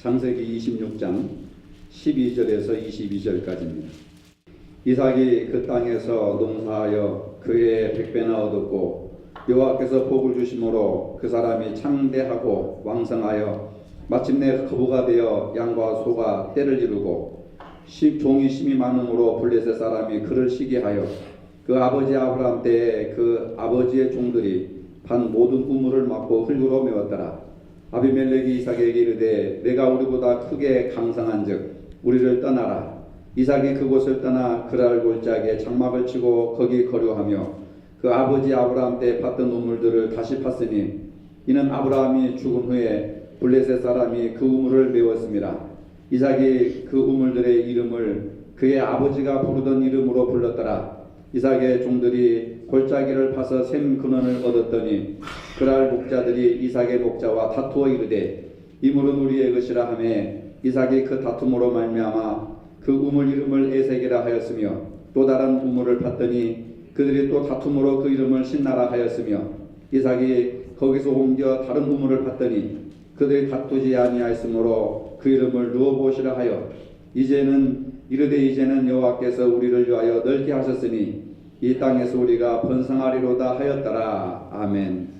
창세기 26장 12절에서 22절까지입니다. 이삭이 그 땅에서 농사하여 그의 백배나 얻었고 여호와께서 복을 주심으로 그 사람이 창대하고 왕성하여 마침내 거부가 되어 양과 소가 떼를 이루고 종이 심이 많음으로 블레셋 사람이 그를 시기하여 그 아버지 아브라함 때에 그 아버지의 종들이 반 모든 우물을 막고 흙으로 메웠더라. 아비멜렉이 이삭에게 이르되 내가 우리보다 크게 강성한즉 우리를 떠나라. 이삭이 그곳을 떠나 그랄 골짜기에 장막을 치고 거기 거류하며 그 아버지 아브라함 때 팠던 우물들을 다시 팠으니 이는 아브라함이 죽은 후에 블레셋 사람이 그 우물을 메웠습니다. 이삭이 그 우물들의 이름을 그의 아버지가 부르던 이름으로 불렀더라. 이삭의 종들이 골짜기를 파서 샘 근원을 얻었더니 그랄 목자들이 이삭의 목자와 다투어 이르되 이 물은 우리의 것이라 하며 이삭이 그 다툼으로 말미암아 그 우물 이름을 에색이라 하였으며 또 다른 우물을 팠더니 그들이 또 다툼으로 그 이름을 신나라 하였으며 이삭이 거기서 옮겨 다른 우물을 팠더니 그들이 다투지 아니하였으므로 그 이름을 르호봇이라 하여 이제는 여호와께서 우리를 위하여 넓게 하셨으니 이 땅에서 우리가 번성하리로다 하였더라. 아멘.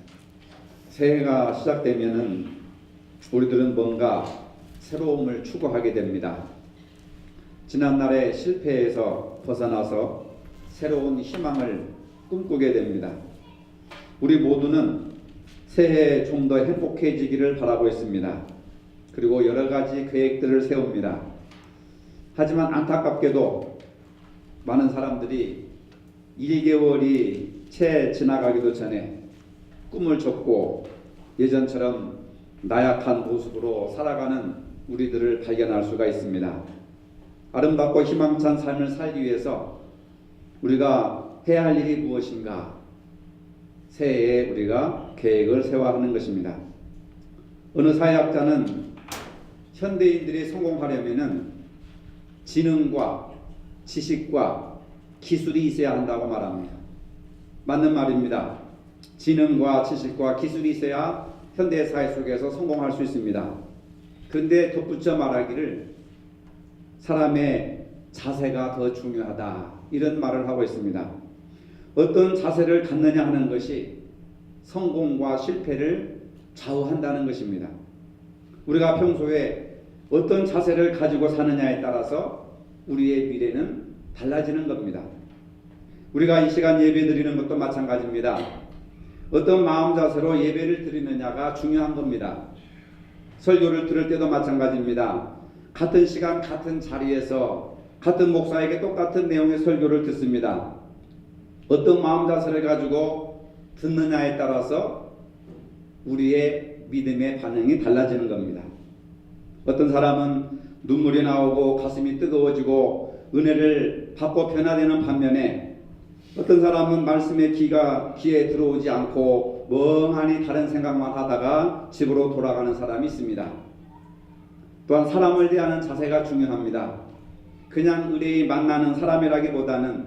새해가 시작되면은 우리들은 뭔가 새로움을 추구하게 됩니다. 지난날의 실패에서 벗어나서 새로운 희망을 꿈꾸게 됩니다. 우리 모두는 새해에 좀 더 행복해지기를 바라고 있습니다. 그리고 여러 가지 계획들을 세웁니다. 하지만 안타깝게도 많은 사람들이 1개월이 채 지나가기도 전에 꿈을 접고 예전처럼 나약한 모습으로 살아가는 우리들을 발견할 수가 있습니다. 아름답고 희망찬 삶을 살기 위해서 우리가 해야 할 일이 무엇인가? 새해에 우리가 계획을 세워야 하는 것입니다. 어느 사회학자는 현대인들이 성공하려면은 지능과 지식과 기술이 있어야 한다고 말합니다. 맞는 말입니다. 지능과 지식과 기술이 있어야 현대사회 속에서 성공할 수 있습니다. 그런데 덧붙여 말하기를 사람의 자세가 더 중요하다 이런 말을 하고 있습니다. 어떤 자세를 갖느냐 하는 것이 성공과 실패를 좌우한다는 것입니다. 우리가 평소에 어떤 자세를 가지고 사느냐에 따라서 우리의 미래는 달라지는 겁니다. 우리가 이 시간 예배 드리는 것도 마찬가지입니다. 어떤 마음 자세로 예배를 드리느냐가 중요한 겁니다. 설교를 들을 때도 마찬가지입니다. 같은 시간 같은 자리에서 같은 목사에게 똑같은 내용의 설교를 듣습니다. 어떤 마음 자세를 가지고 듣느냐에 따라서 우리의 믿음의 반응이 달라지는 겁니다. 어떤 사람은 눈물이 나오고 가슴이 뜨거워지고 은혜를 받고 변화되는 반면에 어떤 사람은 말씀의 귀에 들어오지 않고 멍하니 다른 생각만 하다가 집으로 돌아가는 사람이 있습니다. 또한 사람을 대하는 자세가 중요합니다. 그냥 의뢰이 만나는 사람이라기보다는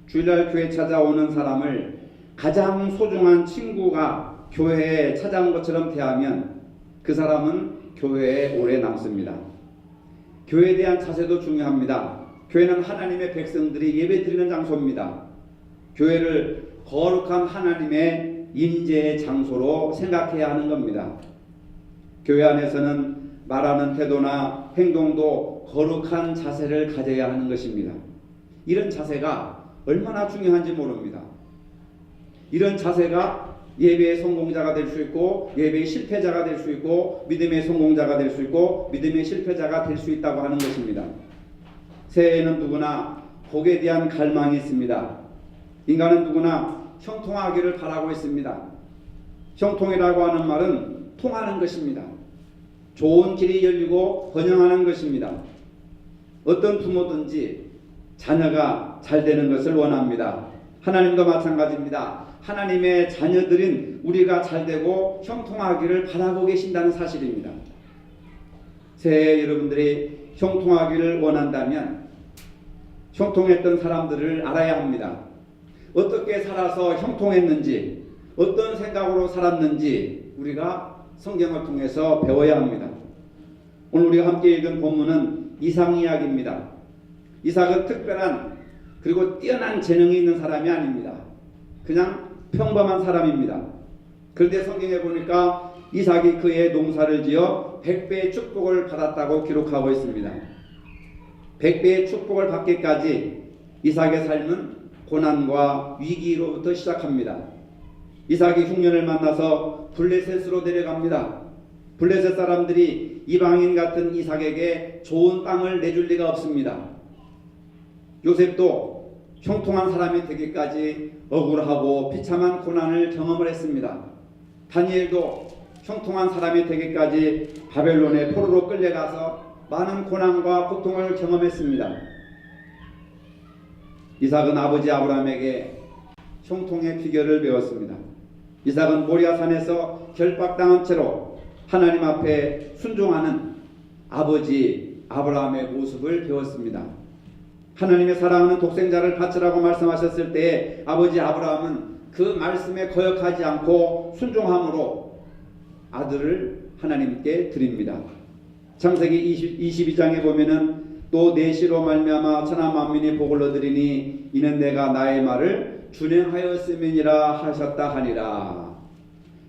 주일날 교회 찾아오는 사람을 가장 소중한 친구가 교회에 찾아온 것처럼 대하면 그 사람은 교회에 오래 남습니다. 교회에 대한 자세도 중요합니다. 교회는 하나님의 백성들이 예배드리는 장소입니다. 교회를 거룩한 하나님의 임재의 장소로 생각해야 하는 겁니다. 교회 안에서는 말하는 태도나 행동도 거룩한 자세를 가져야 하는 것입니다. 이런 자세가 얼마나 중요한지 모릅니다. 이런 자세가 예배의 성공자가 될 수 있고 예배의 실패자가 될 수 있고 믿음의 성공자가 될 수 있고 믿음의 실패자가 될 수 있다고 하는 것입니다. 새해에는 누구나 복에 대한 갈망이 있습니다. 인간은 누구나 형통하기를 바라고 있습니다. 형통이라고 하는 말은 통하는 것입니다. 좋은 길이 열리고 번영하는 것입니다. 어떤 부모든지 자녀가 잘 되는 것을 원합니다. 하나님도 마찬가지입니다. 하나님의 자녀들인 우리가 잘 되고 형통하기를 바라고 계신다는 사실입니다. 새해 여러분들이 형통하기를 원한다면 형통했던 사람들을 알아야 합니다. 어떻게 살아서 형통했는지, 어떤 생각으로 살았는지 우리가 성경을 통해서 배워야 합니다. 오늘 우리가 함께 읽은 본문은 이삭 이야기입니다. 이삭은 특별한 그리고 뛰어난 재능이 있는 사람이 아닙니다. 그냥 평범한 사람입니다. 그런데 성경에 보니까 이삭이 그의 농사를 지어 100배의 축복을 받았다고 기록하고 있습니다. 100배의 축복을 받기까지 이삭의 삶은 고난과 위기로부터 시작합니다. 이삭이 흉년을 만나서 블레셋으로 내려갑니다. 블레셋 사람들이 이방인 같은 이삭에게 좋은 땅을 내줄 리가 없습니다. 요셉도 형통한 사람이 되기까지 억울하고 비참한 고난을 경험을 했습니다. 다니엘도 형통한 사람이 되기까지 바벨론의 포로로 끌려가서 많은 고난과 고통을 경험했습니다. 이삭은 아버지 아브라함에게 형통의 비결을 배웠습니다. 이삭은 모리아산에서 결박당한 채로 하나님 앞에 순종하는 아버지 아브라함의 모습을 배웠습니다. 하나님의 사랑하는 독생자를 바치라고 말씀하셨을 때에 아버지 아브라함은 그 말씀에 거역하지 않고 순종함으로 아들을 하나님께 드립니다. 창세기 22장에 보면은 또 내 씨로 말미암아 천하 만민이 복을 얻으리니 이는 내가 나의 말을 준행하였음이니라 하셨다 하니라.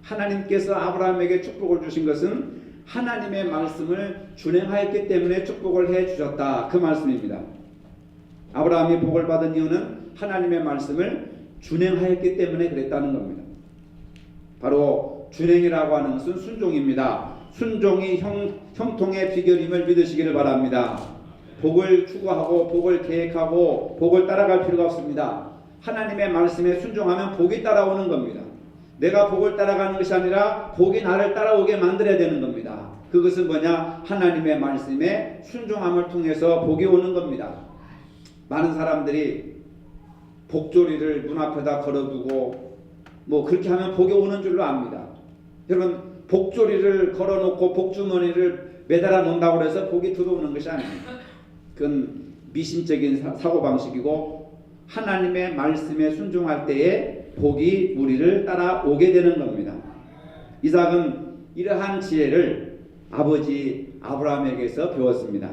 하나님께서 아브라함에게 축복을 주신 것은 하나님의 말씀을 준행하였기 때문에 축복을 해 주셨다, 그 말씀입니다. 아브라함이 복을 받은 이유는 하나님의 말씀을 준행하였기 때문에 그랬다는 겁니다. 바로 준행이라고 하는 것은 순종입니다. 순종이 형통의 비결임을 믿으시기를 바랍니다. 복을 추구하고 복을 계획하고 복을 따라갈 필요가 없습니다. 하나님의 말씀에 순종하면 복이 따라오는 겁니다. 내가 복을 따라가는 것이 아니라 복이 나를 따라오게 만들어야 되는 겁니다. 그것은 뭐냐? 하나님의 말씀에 순종함을 통해서 복이 오는 겁니다. 많은 사람들이 복조리를 문 앞에다 걸어두고 그렇게 하면 복이 오는 줄로 압니다. 여러분, 복조리를 걸어놓고 복주머니를 매달아 놓는다고 해서 복이 들어오는 것이 아닙니다. 그건 미신적인 사고방식이고 하나님의 말씀에 순종할 때에 복이 우리를 따라오게 되는 겁니다. 이삭은 이러한 지혜를 아버지 아브라함에게서 배웠습니다.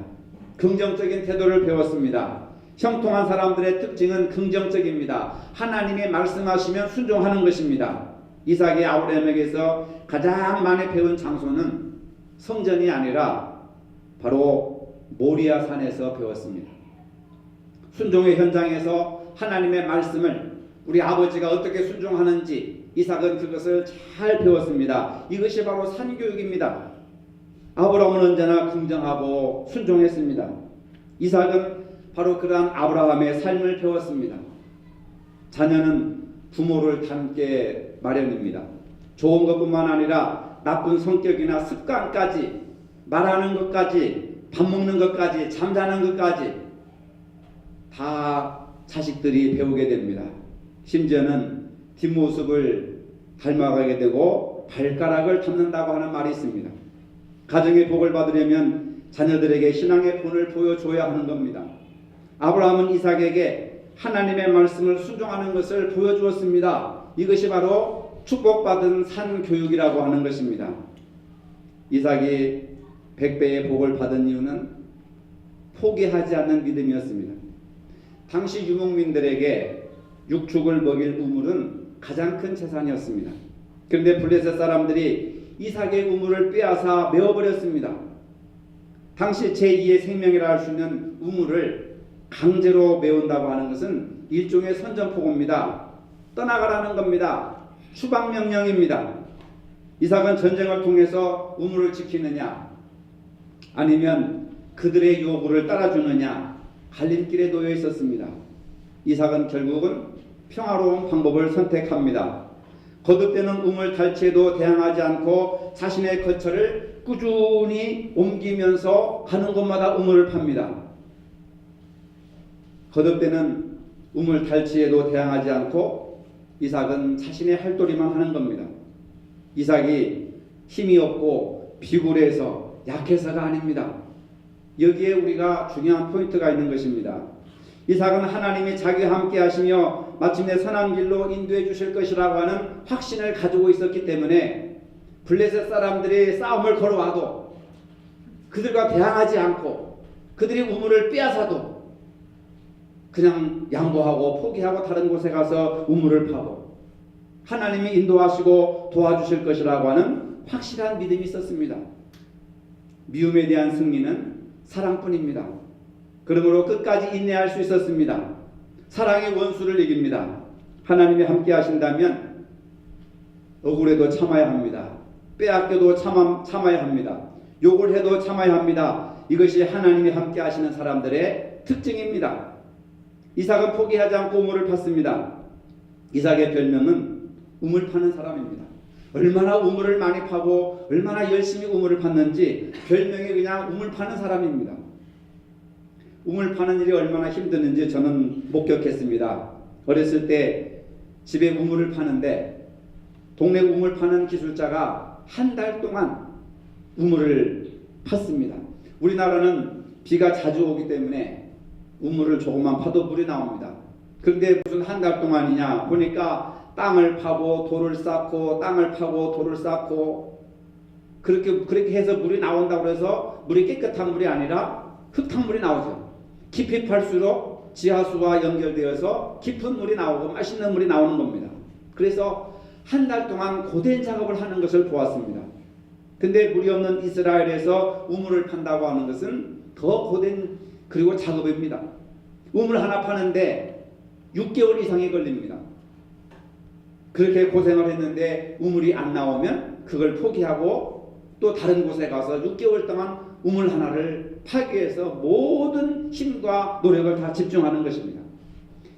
긍정적인 태도를 배웠습니다. 형통한 사람들의 특징은 긍정적입니다. 하나님이 말씀하시면 순종하는 것입니다. 이삭이 아브라함에게서 가장 많이 배운 장소는 성전이 아니라 바로 모리아 산에서 배웠습니다. 순종의 현장에서 하나님의 말씀을 우리 아버지가 어떻게 순종하는지 이삭은 그것을 잘 배웠습니다. 이것이 바로 산교육입니다. 아브라함은 언제나 긍정하고 순종했습니다. 이삭은 바로 그러한 아브라함의 삶을 배웠습니다. 자녀는 부모를 닮게 마련입니다. 좋은 것뿐만 아니라 나쁜 성격이나 습관까지, 말하는 것까지, 밥 먹는 것까지, 잠자는 것까지 다 자식들이 배우게 됩니다. 심지어는 뒷모습을 닮아가게 되고 발가락을 탐는다고 하는 말이 있습니다. 가정의 복을 받으려면 자녀들에게 신앙의 본을 보여줘야 하는 겁니다. 아브라함은 이삭에게 하나님의 말씀을 순종하는 것을 보여주었습니다. 이것이 바로 축복받은 산교육이라고 하는 것입니다. 이삭이 100배의 복을 받은 이유는 포기하지 않는 믿음이었습니다. 당시 유목민들에게 육축을 먹일 우물은 가장 큰 재산이었습니다. 그런데 블레셋 사람들이 이삭의 우물을 빼앗아 메워버렸습니다. 당시 제2의 생명이라 할 수 있는 우물을 강제로 메운다고 하는 것은 일종의 선전포고입니다. 떠나가라는 겁니다. 추방명령입니다. 이삭은 전쟁을 통해서 우물을 지키느냐 아니면 그들의 요구를 따라주느냐 갈림길에 놓여 있었습니다. 이삭은 결국은 평화로운 방법을 선택합니다. 거듭되는 우물 탈취에도 대항하지 않고 자신의 거처를 꾸준히 옮기면서 가는 곳마다 우물을 팝니다. 거듭되는 우물 탈취에도 대항하지 않고 이삭은 자신의 할 도리만 하는 겁니다. 이삭이 힘이 없고 비굴해서 약해서가 아닙니다. 여기에 우리가 중요한 포인트가 있는 것입니다. 이삭은 하나님이 자기와 함께 하시며 마침내 선한 길로 인도해 주실 것이라고 하는 확신을 가지고 있었기 때문에 블레셋 사람들이 싸움을 걸어와도 그들과 대항하지 않고 그들이 우물을 빼앗아도 그냥 양보하고 포기하고 다른 곳에 가서 우물을 파고 하나님이 인도하시고 도와주실 것이라고 하는 확실한 믿음이 있었습니다. 미움에 대한 승리는 사랑뿐입니다. 그러므로 끝까지 인내할 수 있었습니다. 사랑의 원수를 이깁니다. 하나님이 함께 하신다면 억울해도 참아야 합니다. 빼앗겨도 참아야 합니다. 욕을 해도 참아야 합니다. 이것이 하나님이 함께 하시는 사람들의 특징입니다. 이삭은 포기하지 않고 우물을 팠습니다. 이삭의 별명은 우물 파는 사람입니다. 얼마나 우물을 많이 파고 얼마나 열심히 우물을 팠는지 별명이 그냥 우물 파는 사람입니다. 우물 파는 일이 얼마나 힘드는지 저는 목격했습니다. 어렸을 때 집에 우물을 파는데 동네 우물 파는 기술자가 한 달 동안 우물을 팠습니다. 우리나라는 비가 자주 오기 때문에 우물을 조금만 파도 물이 나옵니다. 그런데 무슨 한 달 동안이냐 보니까 땅을 파고 돌을 쌓고 땅을 파고 돌을 쌓고 그렇게 해서 물이 나온다고 해서 물이 깨끗한 물이 아니라 흙탕물이 나오죠. 깊이 팔수록 지하수와 연결되어서 깊은 물이 나오고 맛있는 물이 나오는 겁니다. 그래서 한 달 동안 고된 작업을 하는 것을 보았습니다. 근데 물이 없는 이스라엘에서 우물을 판다고 하는 것은 더 고된 그리고 작업입니다. 우물 하나 파는데 6개월 이상이 걸립니다. 그렇게 고생을 했는데 우물이 안 나오면 그걸 포기하고 또 다른 곳에 가서 6개월 동안 우물 하나를 파기 위해서 모든 힘과 노력을 다 집중하는 것입니다.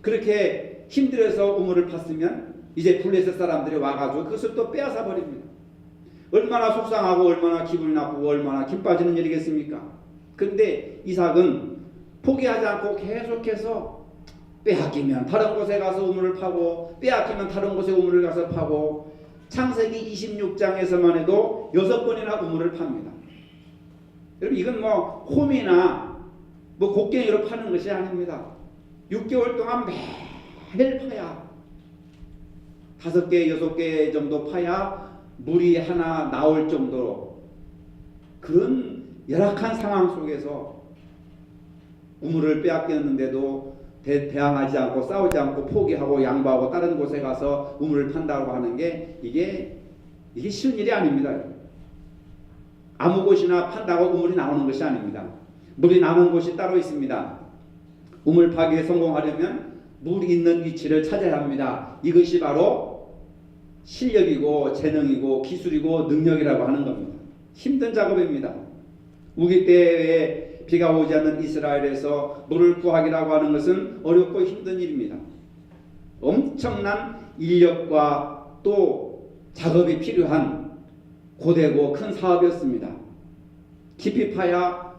그렇게 힘들어서 우물을 팠으면 이제 블레셋 사람들이 와가지고 그것을 또 빼앗아 버립니다. 얼마나 속상하고 얼마나 기분이 나쁘고 얼마나 김 빠지는 일이겠습니까? 그런데 이삭은 포기하지 않고 계속해서 빼앗기면 다른 곳에 가서 우물을 파고 빼앗기면 다른 곳에 우물을 가서 파고 창세기 26장에서만 해도 6번이나 우물을 팝니다. 여러분 이건 뭐 홈이나 뭐 곡괭이로 파는 것이 아닙니다. 6개월 동안 매일 파야 5개, 6개 정도 파야 물이 하나 나올 정도로 그런 열악한 상황 속에서 우물을 빼앗겼는데도 대항하지 않고 싸우지 않고 포기하고 양보하고 다른 곳에 가서 우물을 판다고 하는 게 이게 쉬운 일이 아닙니다. 아무 곳이나 판다고 우물이 나오는 것이 아닙니다. 물이 나오는 곳이 따로 있습니다. 우물 파기에 성공하려면 물이 있는 위치를 찾아야 합니다. 이것이 바로 실력이고 재능이고 기술이고 능력이라고 하는 겁니다. 힘든 작업입니다. 우기 때에 비가 오지 않는 이스라엘에서 물을 구하기라고 하는 것은 어렵고 힘든 일입니다. 엄청난 인력과 또 작업이 필요한 고되고 큰 사업이었습니다. 깊이 파야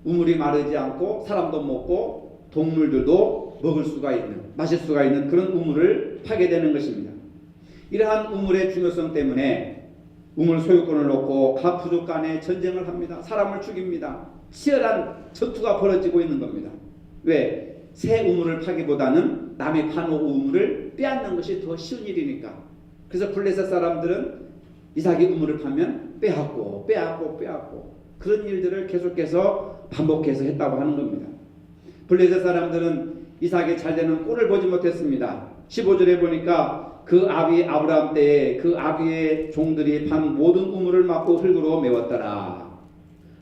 우물이 마르지 않고 사람도 먹고 동물들도 먹을 수가 있는 마실 수가 있는 그런 우물을 파게 되는 것입니다. 이러한 우물의 중요성 때문에 우물 소유권을 놓고 각 부족 간에 전쟁을 합니다. 사람을 죽입니다. 치열한 전투가 벌어지고 있는 겁니다. 왜? 새 우물을 파기보다는 남의 파놓은 우물을 빼앗는 것이 더 쉬운 일이니까. 그래서 블레셋 사람들은 이삭이 우물을 파면 빼앗고 그런 일들을 계속해서 반복해서 했다고 하는 겁니다. 블레셋 사람들은 이삭이 잘 되는 꼴을 보지 못했습니다. 15절에 보니까 그 아비 아브라함 때에 그 아비의 종들이 판 모든 우물을 막고 흙으로 메웠더라.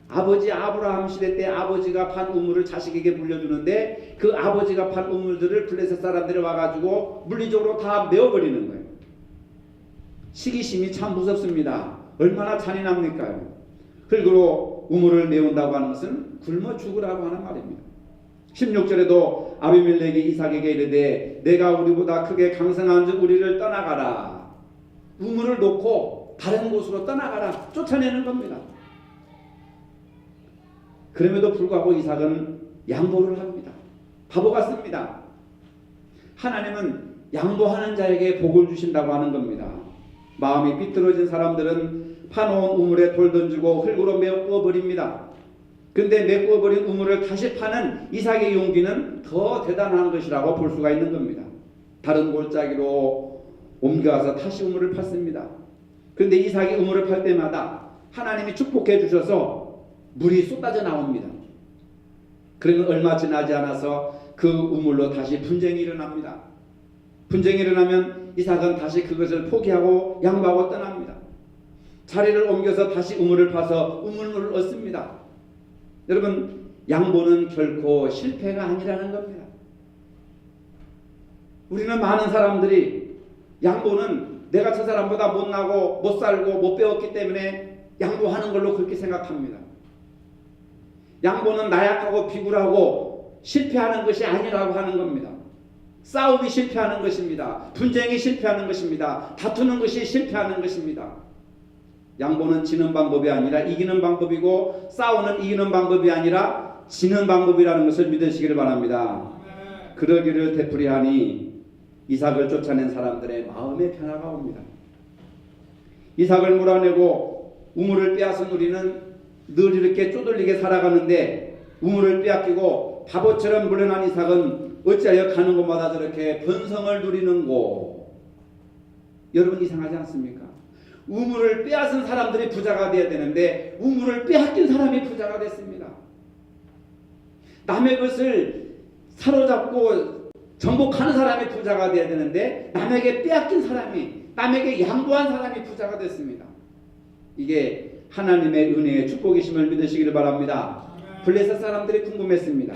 아버지 아브라함 시대 때 아버지가 판 우물을 자식에게 물려주는데 그 아버지가 판 우물들을 블레셋 사람들이 와가지고 물리적으로 다 메워버리는 거예요. 시기심이 참 무섭습니다. 얼마나 잔인합니까? 흙으로 우물을 메운다고 하는 것은 굶어 죽으라고 하는 말입니다. 16절에도 아비멜렉이 이삭에게 이르되 내가 우리보다 크게 강성한즉 우리를 떠나가라. 우물을 놓고 다른 곳으로 떠나가라. 쫓아내는 겁니다. 그럼에도 불구하고 이삭은 양보를 합니다. 바보 같습니다. 하나님은 양보하는 자에게 복을 주신다고 하는 겁니다. 마음이 삐뚤어진 사람들은 파놓은 우물에 돌 던지고 흙으로 메워 버립니다. 근데 메꿔버린 우물을 다시 파는 이삭의 용기는 더 대단한 것이라고 볼 수가 있는 겁니다. 다른 골짜기로 옮겨와서 다시 우물을 팠습니다. 그런데 이삭이 우물을 팔 때마다 하나님이 축복해 주셔서 물이 쏟아져 나옵니다. 그러면 얼마 지나지 않아서 그 우물로 다시 분쟁이 일어납니다. 분쟁이 일어나면 이삭은 다시 그것을 포기하고 양보하고 떠납니다. 자리를 옮겨서 다시 우물을 파서 우물물을 얻습니다. 여러분, 양보는 결코 실패가 아니라는 겁니다. 우리는 많은 사람들이 양보는 내가 저 사람보다 못나고 못 살고 못 배웠기 때문에 양보하는 걸로 그렇게 생각합니다. 양보는 나약하고 비굴하고 실패하는 것이 아니라고 하는 겁니다. 싸움이 실패하는 것입니다. 분쟁이 실패하는 것입니다. 다투는 것이 실패하는 것입니다. 양보는 지는 방법이 아니라 이기는 방법이고, 싸우는 이기는 방법이 아니라 지는 방법이라는 것을 믿으시기를 바랍니다. 그러기를 되풀이하니 이삭을 쫓아낸 사람들의 마음의 변화가 옵니다. 이삭을 몰아내고 우물을 빼앗은 우리는 늘 이렇게 쪼들리게 살아가는데, 우물을 빼앗기고 바보처럼 물러난 이삭은 어찌하여 가는 곳마다 저렇게 번성을 누리는고? 여러분, 이상하지 않습니까? 우물을 빼앗은 사람들이 부자가 되어야 되는데 우물을 빼앗긴 사람이 부자가 됐습니다. 남의 것을 사로잡고 정복하는 사람이 부자가 되어야 되는데 남에게 빼앗긴 사람이, 남에게 양보한 사람이 부자가 됐습니다. 이게 하나님의 은혜의 축복이심을 믿으시기를 바랍니다. 블레셋 사람들이 궁금했습니다.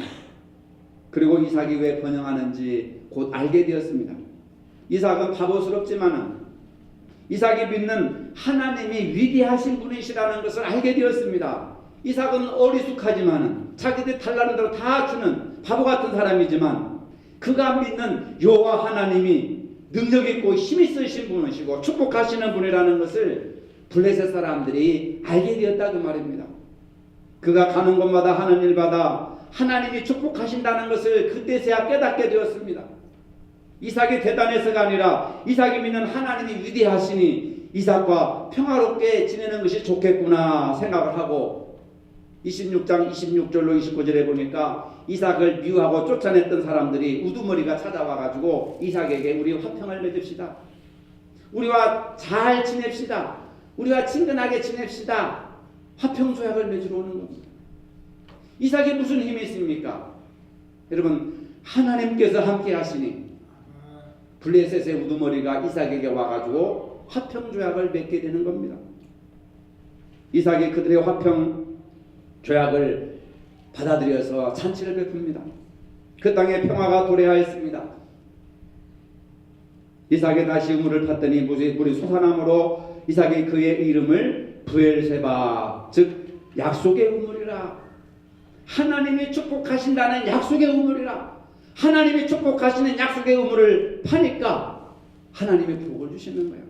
그리고 이삭이 왜 번영하는지 곧 알게 되었습니다. 이삭은 바보스럽지만은 이삭이 믿는 하나님이 위대하신 분이시라는 것을 알게 되었습니다. 이삭은 어리숙하지만은 자기들 달라는 대로 다 주는 바보 같은 사람이지만, 그가 믿는 여호와 하나님이 능력 있고 힘 있으신 분이시고 축복하시는 분이라는 것을 블레셋 사람들이 알게 되었다 그 말입니다. 그가 가는 곳마다 하는 일마다 하나님이 축복하신다는 것을 그때서야 깨닫게 되었습니다. 이삭이 대단해서가 아니라 이삭이 믿는 하나님이 위대하시니 이삭과 평화롭게 지내는 것이 좋겠구나 생각을 하고, 26장 26절로 29절에 보니까 이삭을 미워하고 쫓아냈던 사람들이 우두머리가 찾아와가지고 이삭에게 우리 화평을 맺읍시다, 우리와 잘 지냅시다, 우리와 친근하게 지냅시다, 화평조약을 맺으러 오는 겁니다. 이삭이 무슨 힘이 있습니까? 여러분, 하나님께서 함께 하시니 블레셋의 우두머리가 이삭에게 와가지고 화평조약을 맺게 되는 겁니다. 이삭이 그들의 화평조약을 받아들여서 잔치를 베풉니다. 그 땅에 평화가 도래하였습니다. 이삭이 다시 우물을 팠더니 물이 솟아나므로 이삭이 그의 이름을 브엘세바, 즉 약속의 우물이라, 하나님이 축복하신다는 약속의 우물이라, 하나님이 축복하시는 약속의 우물을 파니까 하나님이 복을 주시는 거예요.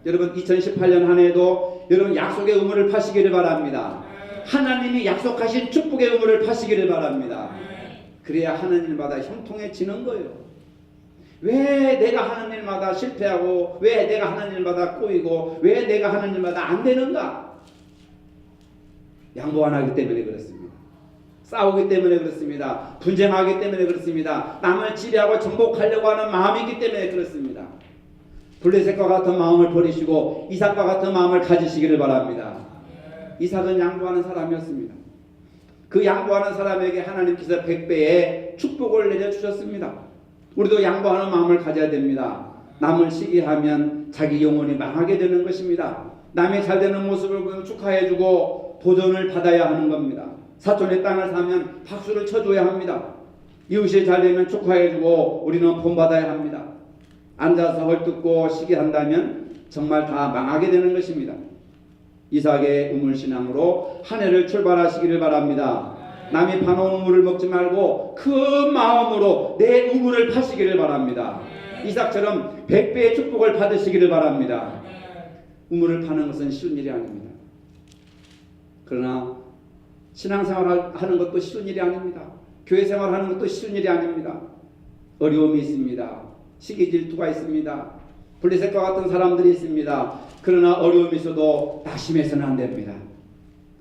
여러분, 2018년 한 해도 여러분 약속의 우물을 파시기를 바랍니다. 하나님이 약속하신 축복의 우물을 파시기를 바랍니다. 그래야 하는 일마다 형통해지는 거예요. 왜 내가 하는 일마다 실패하고, 왜 내가 하는 일마다 꼬이고, 왜 내가 하는 일마다 안 되는가? 양보 안 하기 때문에 그렇습니다. 싸우기 때문에 그렇습니다. 분쟁하기 때문에 그렇습니다. 남을 지배하고 정복하려고 하는 마음이기 때문에 그렇습니다. 블레셋과 같은 마음을 버리시고 이삭과 같은 마음을 가지시기를 바랍니다. 이삭은 양보하는 사람이었습니다. 그 양보하는 사람에게 하나님께서 100배의 축복을 내려주셨습니다. 우리도 양보하는 마음을 가져야 됩니다. 남을 시기하면 자기 영혼이 망하게 되는 것입니다. 남이 잘 되는 모습을 보면 축하해주고 도전을 받아야 하는 겁니다. 사촌의 땅을 사면 박수를 쳐줘야 합니다. 이웃이 잘 되면 축하해주고 우리는 본받아야 합니다. 앉아서 헐뜯고 시기한다면 정말 다 망하게 되는 것입니다. 이삭의 우물신앙으로 한 해를 출발하시기를 바랍니다. 남이 파놓은 우물을 먹지 말고 큰 마음으로 내 우물을 파시기를 바랍니다. 이삭처럼 100배의 축복을 받으시기를 바랍니다. 우물을 파는 것은 쉬운 일이 아닙니다. 그러나 신앙생활 하는 것도 쉬운 일이 아닙니다. 교회생활 하는 것도 쉬운 일이 아닙니다. 어려움이 있습니다. 시기 질투가 있습니다. 블레셋과 같은 사람들이 있습니다. 그러나 어려움이 있어도 낙심해서는 안 됩니다.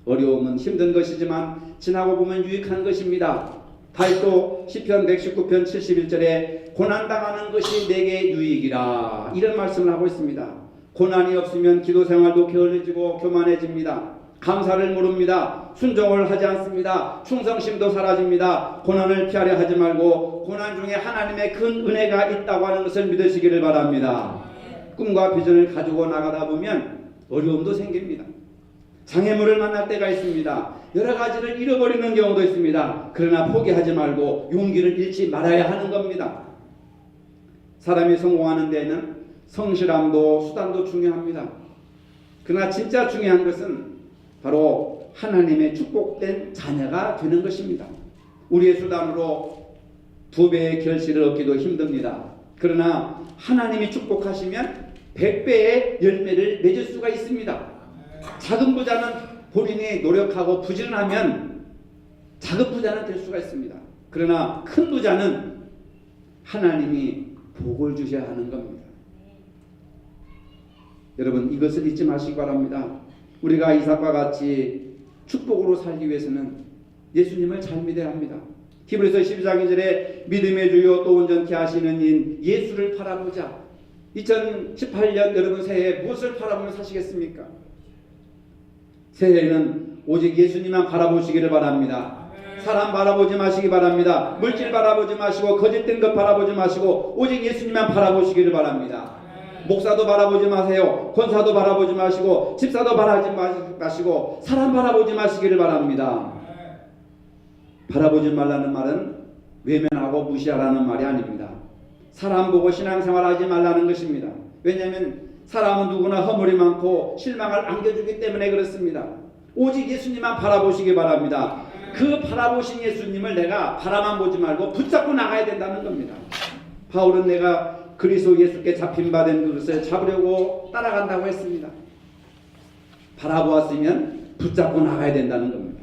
어려움은 힘든 것이지만 지나고 보면 유익한 것입니다. 다윗도 시편 119편 71절에 고난당하는 것이 내게 유익이라, 이런 말씀을 하고 있습니다. 고난이 없으면 기도생활도 게을러지고 교만해집니다. 감사를 모릅니다. 순종을 하지 않습니다. 충성심도 사라집니다. 고난을 피하려 하지 말고 고난 중에 하나님의 큰 은혜가 있다고 하는 것을 믿으시기를 바랍니다. 꿈과 비전을 가지고 나가다 보면 어려움도 생깁니다. 장애물을 만날 때가 있습니다. 여러 가지를 잃어버리는 경우도 있습니다. 그러나 포기하지 말고 용기를 잃지 말아야 하는 겁니다. 사람이 성공하는 데는 성실함도 수단도 중요합니다. 그러나 진짜 중요한 것은 바로 하나님의 축복된 자녀가 되는 것입니다. 우리의 수단으로 2배의 결실을 얻기도 힘듭니다. 그러나 하나님이 축복하시면 100배의 열매를 맺을 수가 있습니다. 작은 부자는 본인이 노력하고 부지런하면 작은 부자는 될 수가 있습니다. 그러나 큰 부자는 하나님이 복을 주셔야 하는 겁니다. 여러분, 이것을 잊지 마시기 바랍니다. 우리가 이삭과 같이 축복으로 살기 위해서는 예수님을 잘 믿어야 합니다. 히브리서 12장 2절에 믿음의 주요 또 온전케 하시는 인 예수를 바라보자. 2018년 여러분 새해에 무엇을 바라보며 사시겠습니까? 새해에는 오직 예수님만 바라보시기를 바랍니다. 사람 바라보지 마시기 바랍니다. 물질 바라보지 마시고 거짓된 것 바라보지 마시고 오직 예수님만 바라보시기를 바랍니다. 목사도 바라보지 마세요. 권사도 바라보지 마시고 집사도 바라보지 마시고 사람 바라보지 마시기를 바랍니다. 바라보지 말라는 말은 외면하고 무시하라는 말이 아닙니다. 사람 보고 신앙생활하지 말라는 것입니다. 왜냐하면 사람은 누구나 허물이 많고 실망을 안겨주기 때문에 그렇습니다. 오직 예수님만 바라보시기 바랍니다. 그 바라보신 예수님을 내가 바라만 보지 말고 붙잡고 나가야 된다는 겁니다. 바울은 내가 그리스도 예수께 잡힌 바 된 그것을 잡으려고 따라간다고 했습니다. 바라보았으면 붙잡고 나가야 된다는 겁니다.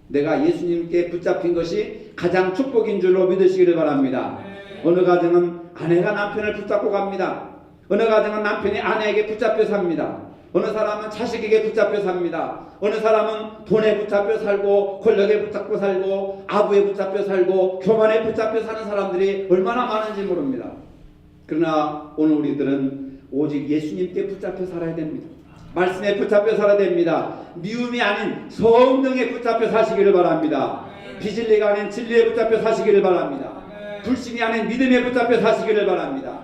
내가 예수님께 붙잡힌 것이 가장 축복인 줄로 믿으시기를 바랍니다. 어느 가정은 아내가 남편을 붙잡고 갑니다. 어느 가정은 남편이 아내에게 붙잡혀 삽니다. 어느 사람은 자식에게 붙잡혀 삽니다. 어느 사람은 돈에 붙잡혀 살고 권력에 붙잡혀 살고 아부에 붙잡혀 살고 교만에 붙잡혀 사는 사람들이 얼마나 많은지 모릅니다. 그러나 오늘 우리들은 오직 예수님께 붙잡혀 살아야 됩니다. 말씀에 붙잡혀 살아야 됩니다. 미움이 아닌 성령에 붙잡혀 사시기를 바랍니다. 비진리가 아닌 진리에 붙잡혀 사시기를 바랍니다. 불신이 아닌 믿음에 붙잡혀 사시기를 바랍니다.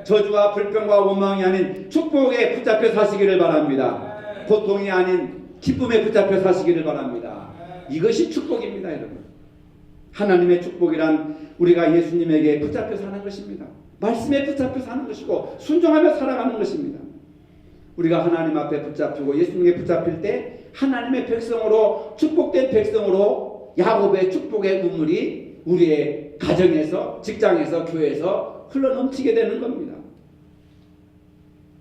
저주와 불평과 원망이 아닌 축복에 붙잡혀 사시기를 바랍니다. 고통이 아닌 기쁨에 붙잡혀 사시기를 바랍니다. 이것이 축복입니다, 여러분. 하나님의 축복이란 우리가 예수님에게 붙잡혀 사는 것입니다. 말씀에 붙잡혀 사는 것이고 순종하며 살아가는 것입니다. 우리가 하나님 앞에 붙잡히고 예수님께 붙잡힐 때 하나님의 백성으로 축복된 백성으로 야곱의 축복의 우물이 우리의 가정에서 직장에서 교회에서 흘러넘치게 되는 겁니다.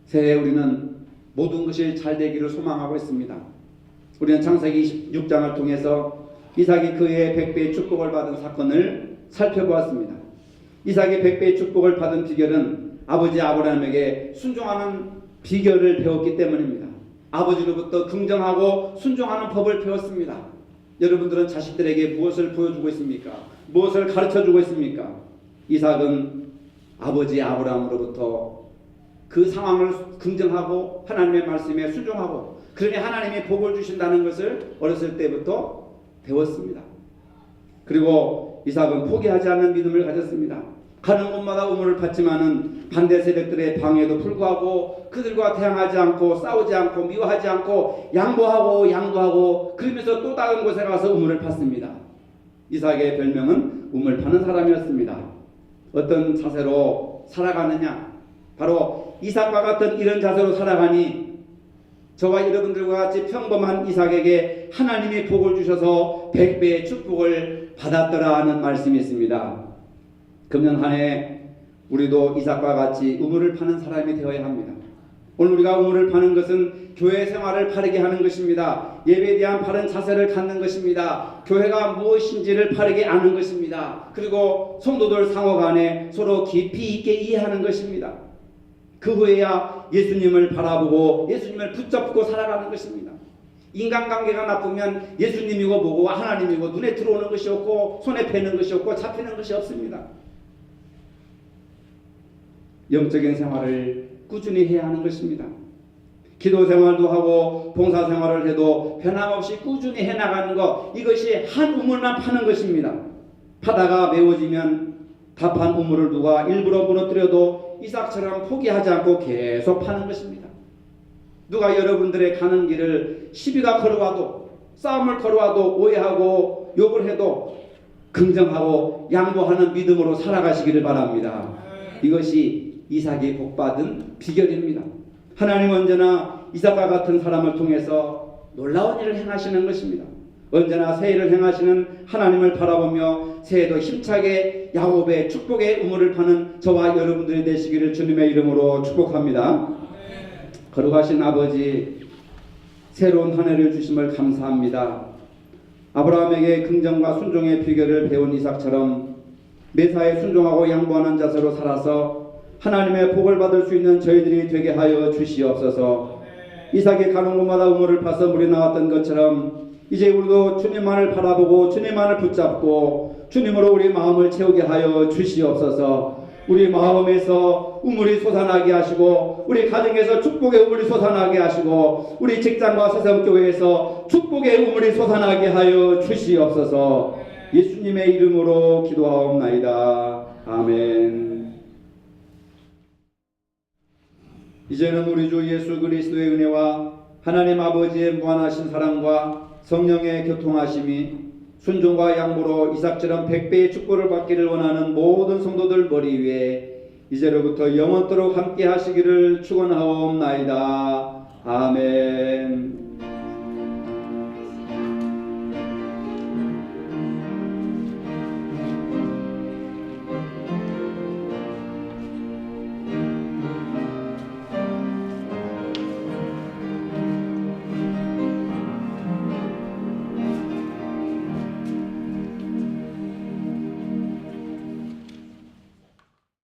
새해 우리는 모든 것이 잘 되기를 소망하고 있습니다. 우리는 창세기 26장을 통해서 이삭이 그의 100배의 축복을 받은 사건을 살펴보았습니다. 이삭이 100배의 축복을 받은 비결은 아버지 아브라함에게 순종하는 비결을 배웠기 때문입니다. 아버지로부터 긍정하고 순종하는 법을 배웠습니다. 여러분들은 자식들에게 무엇을 보여주고 있습니까? 무엇을 가르쳐주고 있습니까? 이삭은 아버지 아브라함으로부터 그 상황을 긍정하고 하나님의 말씀에 순종하고 그러니 하나님이 복을 주신다는 것을 어렸을 때부터 배웠습니다. 그리고 이삭은 포기하지 않는 믿음을 가졌습니다. 가는 곳마다 우물을 팠지만은 반대 세력들의 방해에도 불구하고 그들과 대항하지 않고 싸우지 않고 미워하지 않고 양보하고 그러면서 또 다른 곳에 가서 우물을 팠습니다. 이삭의 별명은 우물 파는 사람이었습니다. 어떤 자세로 살아가느냐? 바로 이삭과 같은 이런 자세로 살아가니 저와 여러분들과 같이 평범한 이삭에게 하나님이 복을 주셔서 100배의 축복을 받았더라 하는 말씀이 있습니다. 금년 한 해 우리도 이삭과 같이 우물을 파는 사람이 되어야 합니다. 오늘 우리가 우물을 파는 것은 교회 생활을 바르게 하는 것입니다. 예배에 대한 바른 자세를 갖는 것입니다. 교회가 무엇인지를 바르게 아는 것입니다. 그리고 성도들 상호 간에 서로 깊이 있게 이해하는 것입니다. 그 후에야 예수님을 바라보고 예수님을 붙잡고 살아가는 것입니다. 인간관계가 나쁘면 예수님이고 뭐고 하나님이고 눈에 들어오는 것이 없고 손에 뵈는 것이 없고 잡히는 것이 없습니다. 영적인 생활을 꾸준히 해야 하는 것입니다. 기도 생활도 하고 봉사 생활을 해도 변함없이 꾸준히 해나가는 것, 이것이 한 우물만 파는 것입니다. 파다가 메워지면 답한 우물을 누가 일부러 무너뜨려도 이삭처럼 포기하지 않고 계속 파는 것입니다. 누가 여러분들의 가는 길을 시비가 걸어와도, 싸움을 걸어와도, 오해하고 욕을 해도 긍정하고 양보하는 믿음으로 살아가시기를 바랍니다. 이것이 이삭이 복받은 비결입니다. 하나님 언제나 이삭과 같은 사람을 통해서 놀라운 일을 행하시는 것입니다. 언제나 새해를 행하시는 하나님을 바라보며 새해도 힘차게 야곱의 축복의 우물을 파는 저와 여러분들이 되시기를 주님의 이름으로 축복합니다. 거룩하신 아버지, 새로운 한 해를 주심을 감사합니다. 아브라함에게 긍정과 순종의 비결을 배운 이삭처럼 매사에 순종하고 양보하는 자세로 살아서 하나님의 복을 받을 수 있는 저희들이 되게 하여 주시옵소서. 이삭이 가는 곳마다 우물을 파서 물이 나왔던 것처럼 이제 우리도 주님만을 바라보고 주님만을 붙잡고 주님으로 우리 마음을 채우게 하여 주시옵소서. 우리 마음에서 우물이 솟아나게 하시고 우리 가정에서 축복의 우물이 솟아나게 하시고 우리 직장과 세상교회에서 축복의 우물이 솟아나게 하여 주시옵소서. 예수님의 이름으로 기도하옵나이다. 아멘. 이제는 우리 주 예수 그리스도의 은혜와 하나님 아버지의 무한하신 사랑과 성령의 교통하심이 순종과 양보로 이삭처럼 100배의 축복을 받기를 원하는 모든 성도들 머리 위에 이제로부터 영원토록 함께 하시기를 축원하옵나이다. 아멘.